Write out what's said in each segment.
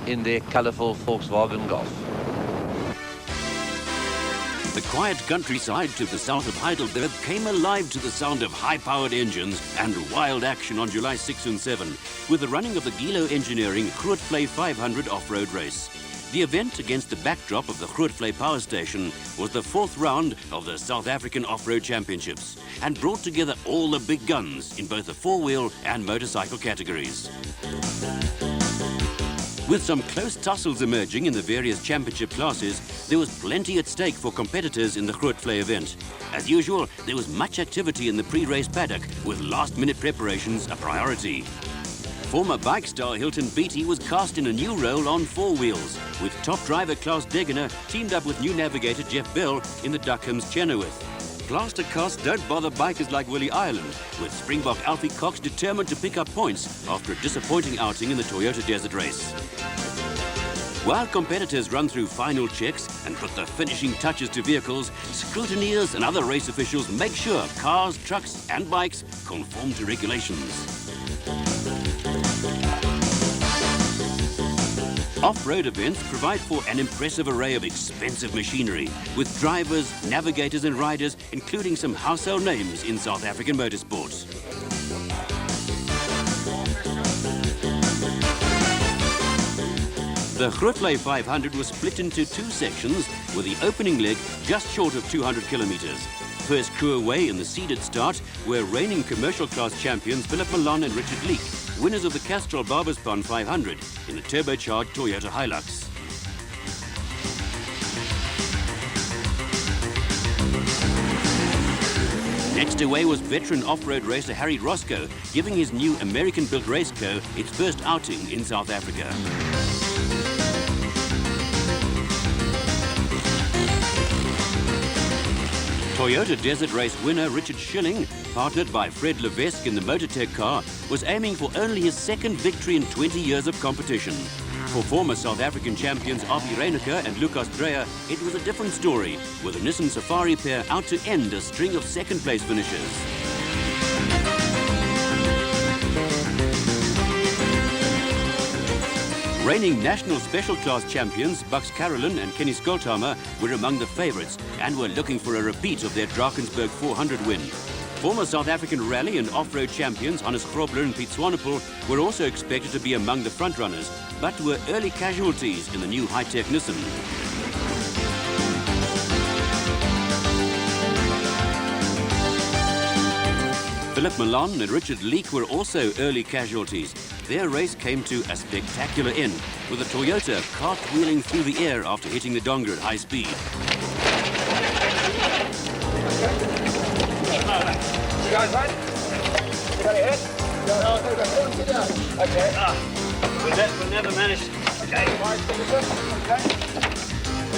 in their colourful Volkswagen Golf. The quiet countryside to the south of Heidelberg came alive to the sound of high-powered engines and wild action on July 6 and 7 with the running of the Gilo Engineering Grootvlei 500 off-road race. The event, against the backdrop of the Grootvlei power station, was the fourth round of the South African Off-Road Championships and brought together all the big guns in both the four-wheel and motorcycle categories. With some close tussles emerging in the various championship classes, there was plenty at stake for competitors in the Grootvlei event. As usual, there was much activity in the pre-race paddock, with last-minute preparations a priority. Former bike star Hilton Beattie was cast in a new role on four wheels, with top driver Klaus Degener teamed up with new navigator Jeff Bell in the Duckham's Chenoweth. Plaster casts don't bother bikers like Willie Ireland, with Springbok Alfie Cox determined to pick up points after a disappointing outing in the Toyota Desert Race. While competitors run through final checks and put the finishing touches to vehicles, scrutineers and other race officials make sure cars, trucks and bikes conform to regulations. Off-road events provide for an impressive array of expensive machinery, with drivers, navigators and riders, including some household names in South African motorsport. The Grootvlei 500 was split into two sections, with the opening leg just short of 200 kilometers. First crew away in the seeded start were reigning commercial class champions Philip Milan and Richard Leek, winners of the Castrol Barberspon 500 in the turbocharged Toyota Hilux. Next away was veteran off-road racer Harry Roscoe, giving his new American-built race car its first outing in South Africa. Toyota Desert Race winner Richard Schilling, partnered by Fred Levesque in the Motortech car, was aiming for only his second victory in 20 years of competition. For former South African champions Api Reiniger and Lucas Dreyer, it was a different story, with the Nissan Safari pair out to end a string of second-place finishes. Reigning national special class champions Bucks Carolyn and Kenny Skolthammer were among the favourites and were looking for a repeat of their Drakensberg 400 win. Former South African rally and off-road champions Hannes Grobler and Piet Swanepoel were also expected to be among the frontrunners, but were early casualties in the new high-tech Nissan. Philip Milan and Richard Leek were also early casualties. Their race came to a spectacular end, with the Toyota cartwheeling through the air after hitting the donga at high speed. You guys right? You got your head? No. Okay. We'll never manage. Okay. Right, okay.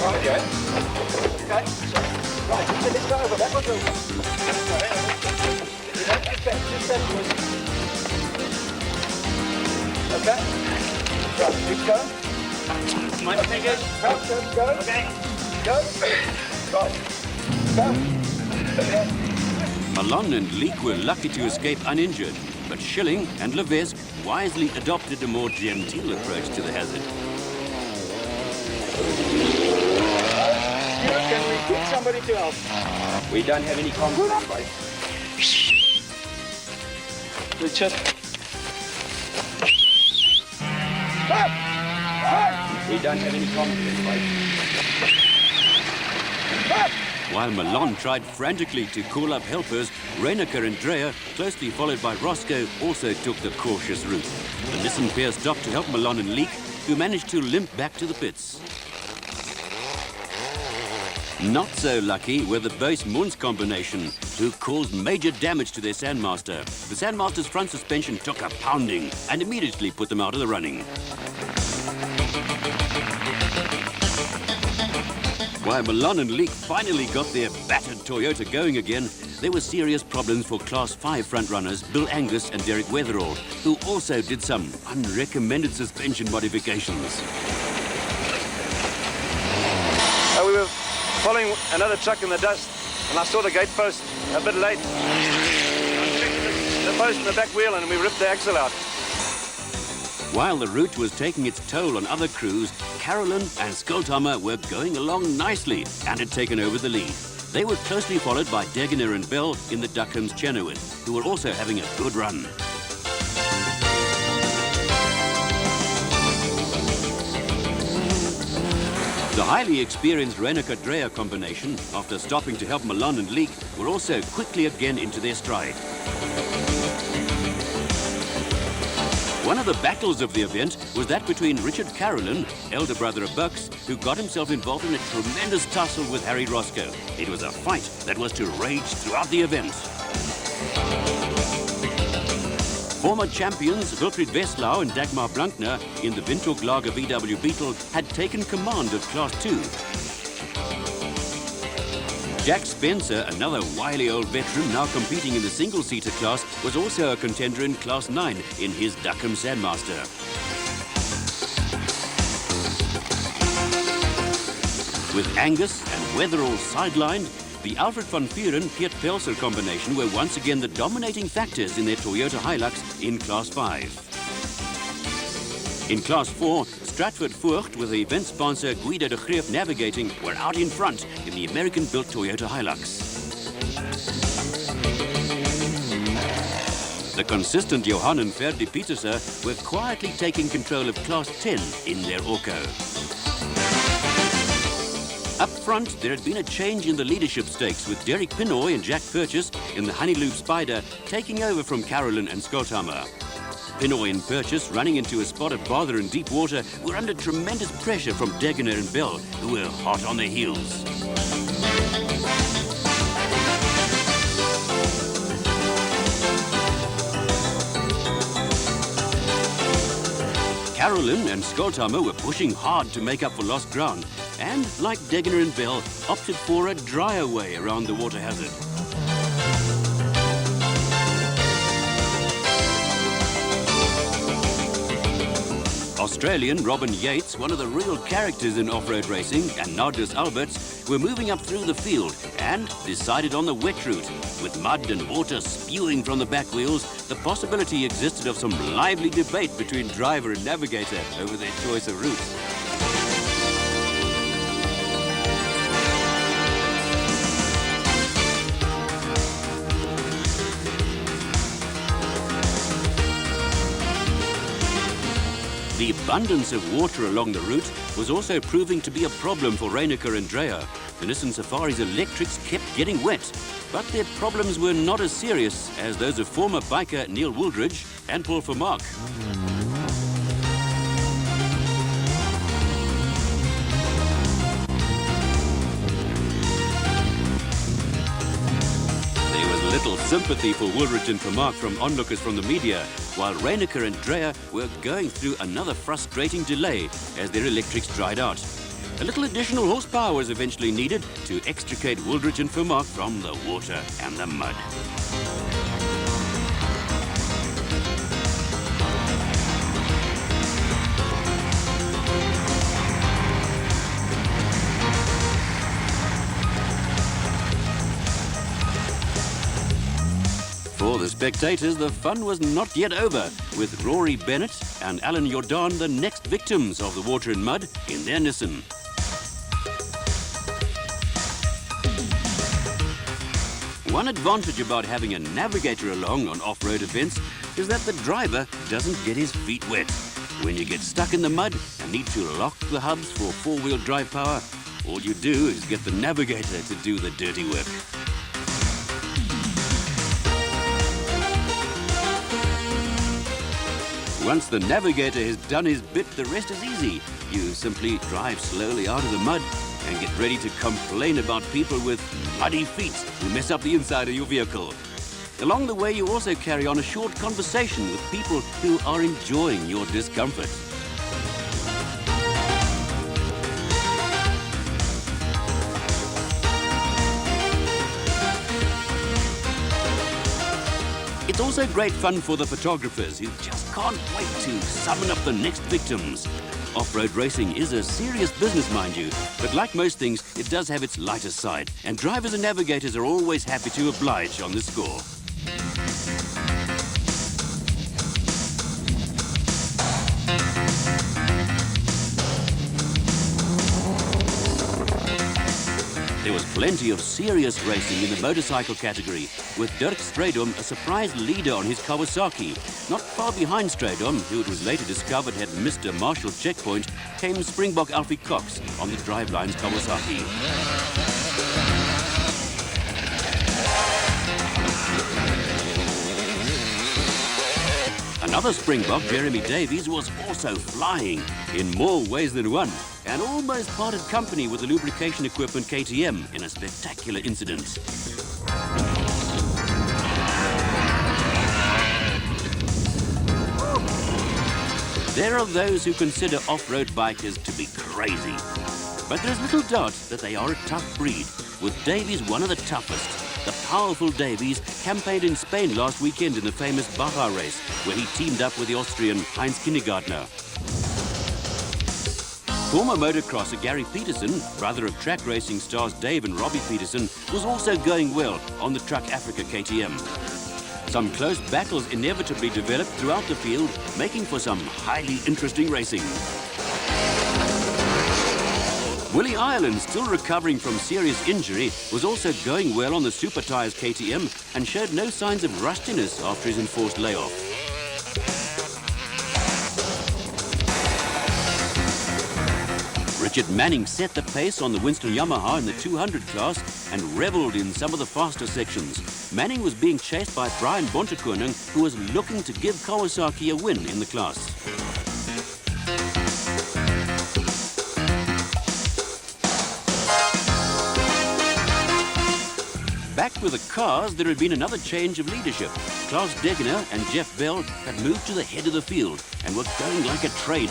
Right, yeah. Okay. Right, let's go over. That was over. Okay. Right, keep going. My fingers. Go. Okay. Go. Right. Go. Okay. Milan and Leek were lucky to escape uninjured, but Schilling and Levesque wisely adopted a more genteel approach to the hazard. Can we get somebody to help? We don't have any confidence, mate. Richard. We don't have any confidence, mate. While Milan tried frantically to call up helpers, Reiniger and Dreyer, closely followed by Roscoe, also took the cautious route. The Nissan pair stopped to help Milan and Leek, who managed to limp back to the pits. Not so lucky were the Buys-Mons combination, who caused major damage to their Sandmaster. The Sandmaster's front suspension took a pounding and immediately put them out of the running. While Milan and Leek finally got their battered Toyota going again, there were serious problems for Class 5 frontrunners Bill Angus and Derek Weatherall, who also did some unrecommended suspension modifications. We were following another truck in the dust, and I saw the gate post a bit late. The post in the back wheel, and we ripped the axle out. While the route was taking its toll on other crews, Carolyn and Skulthammer were going along nicely and had taken over the lead. They were closely followed by Degener and Bell in the Duckham's Chenoweth, who were also having a good run. The highly experienced Renaker-Dreyer combination, after stopping to help Milan and Leek, were also quickly again into their stride. One of the battles of the event was that between Richard Carolyn, elder brother of Bucks, who got himself involved in a tremendous tussle with Harry Roscoe. It was a fight that was to rage throughout the event. Former champions Wilfried Westlau and Dagmar Blankner in the Windhoek Lager VW Beetle had taken command of Class 2. Jack Spencer, another wily old veteran now competing in the single-seater class, was also a contender in Class 9 in his Duckham Sandmaster. With Angus and Weatherall sidelined, the Alfred van Vuren-Piet Pelser combination were once again the dominating factors in their Toyota Hilux in Class 5. In Class 4, Stratford Voogd with the event sponsor Guido de Greef Navigating were out in front in the American-built Toyota Hilux. The consistent Johan and Ferdi Pieterse were quietly taking control of Class 10 in their Orco. Up front, there had been a change in the leadership stakes with Derek Pinoy and Jack Purchase in the Honeyloop Spider taking over from Carolyn and Skulthammer. Pinoy and Purchase, running into a spot of bother in deep water, were under tremendous pressure from Degener and Bell, who were hot on their heels. Carolyn and Skulthammer were pushing hard to make up for lost ground, and, like Degener and Bell, opted for a drier way around the water hazard. Australian Robin Yates, one of the real characters in off-road racing, and Nardus Alberts were moving up through the field and decided on the wet route. With mud and water spewing from the back wheels, the possibility existed of some lively debate between driver and navigator over their choice of route. The abundance of water along the route was also proving to be a problem for Renaker and Dreyer. The Nissan Safari's electrics kept getting wet, but their problems were not as serious as those of former biker Neil Wooldridge and Paul Vermaak. Little sympathy for Woolridge and Vermaak from onlookers from the media, while Renaker and Dreyer were going through another frustrating delay as their electrics dried out. A little additional horsepower was eventually needed to extricate Wooldridge and Vermaak from the water and the mud. For the spectators, the fun was not yet over, with Rory Bennett and Alan Jordan the next victims of the water and mud in their Nissan. One advantage about having a navigator along on off-road events is that the driver doesn't get his feet wet. When you get stuck in the mud and need to lock the hubs for four-wheel drive power, all you do is get the navigator to do the dirty work. Once the navigator has done his bit, the rest is easy. You simply drive slowly out of the mud and get ready to complain about people with muddy feet who mess up the inside of your vehicle. Along the way, you also carry on a short conversation with people who are enjoying your discomfort. It's also great fun for the photographers who just can't wait to summon up the next victims. Off-road racing is a serious business, mind you, but like most things, it does have its lighter side, and drivers and navigators are always happy to oblige on the score. There was plenty of serious racing in the motorcycle category, with Dirk Strydom a surprise leader on his Kawasaki. Not far behind Strydom, who it was later discovered had missed a Marshall checkpoint, came Springbok Alfie Cox on the Driveline's Kawasaki. Another Springbok, Jeremy Davies, was also flying in more ways than one, and almost parted company with the lubrication equipment KTM in a spectacular incident. There are those who consider off-road bikers to be crazy, but there's little doubt that they are a tough breed, with Davies one of the toughest. The powerful Davies campaigned in Spain last weekend in the famous Baja race, where he teamed up with the Austrian Heinz Kindergartner. Former motocrosser Gary Peterson, brother of track racing stars Dave and Robbie Peterson, was also going well on the Truck Africa KTM. Some close battles inevitably developed throughout the field, making for some highly interesting racing. Willie Ireland, still recovering from serious injury, was also going well on the Super Tyres KTM and showed no signs of rustiness after his enforced layoff. Richard Manning set the pace on the Winston Yamaha in the 200 class and revelled in some of the faster sections. Manning was being chased by Brian Bontekoning, who was looking to give Kawasaki a win in the class. Back with the cars, there had been another change of leadership. Klaus Degener and Jeff Bell had moved to the head of the field and were going like a train.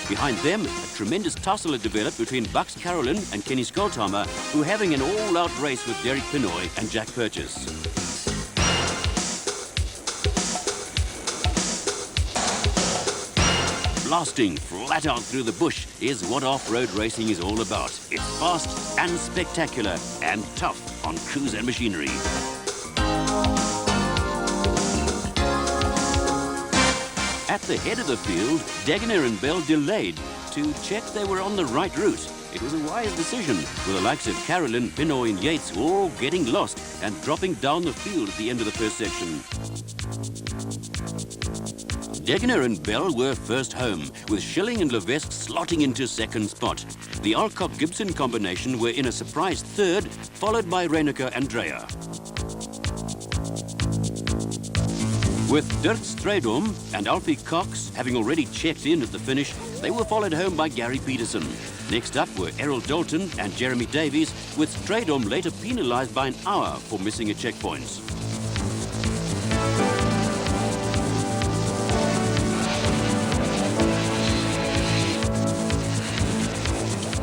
Behind them, a tremendous tussle had developed between Bucks Carolyn and Kenny Skolthammer, who were having an all-out race with Derek Pinoy and Jack Purchase. Blasting flat out through the bush is what off-road racing is all about. It's fast and spectacular and tough on crews and machinery. At the head of the field, Degener and Bell delayed to check they were on the right route. It was a wise decision, with the likes of Carolyn, Pinoy and Yates all getting lost and dropping down the field at the end of the first section. Degener and Bell were first home, with Schilling and Levesque slotting into second spot. The Alcock-Gibson combination were in a surprise third, followed by Reyneke and Dreyer. With Dirk Strydom and Alfie Cox having already checked in at the finish, they were followed home by Gary Peterson. Next up were Errol Dalton and Jeremy Davies, with Strydom later penalised by an hour for missing a checkpoint.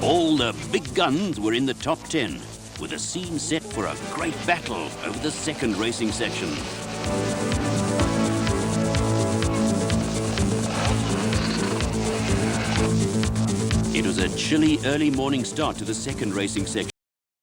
All the big guns were in the top 10, with a scene set for a great battle over the second racing section. It was a chilly early morning start to the second racing section.